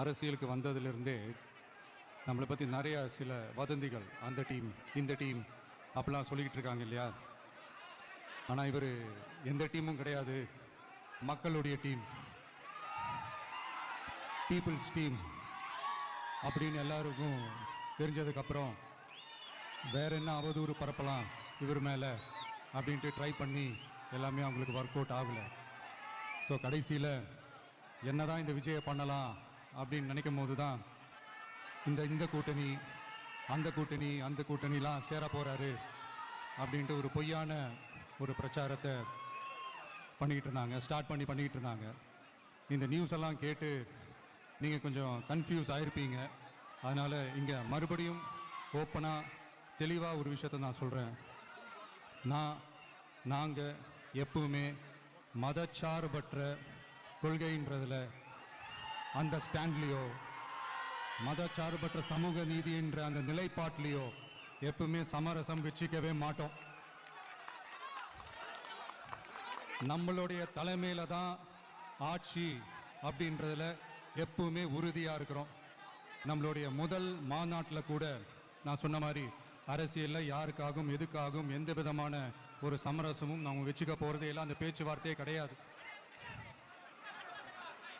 அரசியலுக்கு வந்ததிலிருந்தே நம்மளை பற்றி நிறைய சில வதந்திகள், அந்த டீம் இந்த டீம் அப்படிலாம் சொல்லிக்கிட்டு இருக்காங்க இல்லையா. ஆனால் இவர் எந்த டீமும் கிடையாது, மக்களுடைய டீம், பீப்புள்ஸ் டீம் அப்படின்னு எல்லாருக்கும் தெரிஞ்சதுக்கப்புறம் வேற என்ன அவதூறு பரப்பலாம் இவர் மேலே அப்படின்ட்டு ட்ரை பண்ணி எல்லாமே அவங்களுக்கு ஒர்க் அவுட் ஆகலை. ஸோ கடைசியில் என்ன தான் இந்த விஜயை பண்ணலாம் அப்படின்னு நினைக்கும் போது தான் இந்த கூட்டணி அந்த கூட்டணிலாம் சேர போகிறாரு அப்படின்ட்டு ஒரு பொய்யான ஒரு பிரச்சாரத்தை பண்ணிக்கிட்டு இருந்தாங்க. இந்த நியூஸ் எல்லாம் கேட்டு நீங்கள் கொஞ்சம் கன்ஃபியூஸ் ஆகிருப்பீங்க. அதனால் இங்கே மறுபடியும் ஓப்பனாக தெளிவாக ஒரு விஷயத்தை நான் சொல்கிறேன். நாங்கள் எப்பவுமே மதச்சார்பற்ற கொள்கைன்றதில், அந்த ஸ்டாண்ட்லேயோ, மதச்சார்பற்ற சமூக நீதி என்ற அந்த நிலைப்பாட்டிலையோ எப்பவுமே சமரசம் வச்சுக்கவே மாட்டோம். நம்மளுடைய தலைமையில தான் ஆட்சி அப்படின்றதுல எப்பவுமே உறுதியாக இருக்கிறோம். நம்மளுடைய முதல் மாநாட்டில் கூட நான் சொன்ன மாதிரி அரசியலில் யாருக்காகவும் எதுக்காகவும் எந்த விதமான ஒரு சமரசமும் நம்ம வச்சுக்க போகிறதே இல்லை, அந்த பேச்சுவார்த்தையே கிடையாது.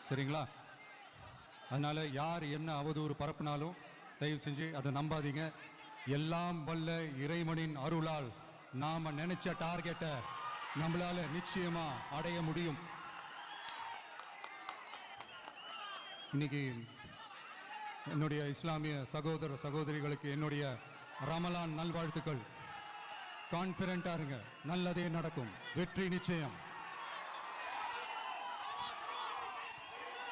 சரிங்களா? அதனால் யார் என்ன அவதூறு பரப்புனாலும் தயவு செஞ்சு அதை நம்பாதீங்க. எல்லாம் வல்ல இறைவனின் அருளால் நாம் நினைச்ச டார்கெட்டை நம்மளால நிச்சயமா அடைய முடியும். இன்னைக்கு என்னுடைய இஸ்லாமிய சகோதர சகோதரிகளுக்கு என்னுடைய ரமலான் நல்வாழ்த்துக்கள். கான்ஃபிடென்ட்டா இருங்க, நல்லதே நடக்கும், வெற்றி நிச்சயம்.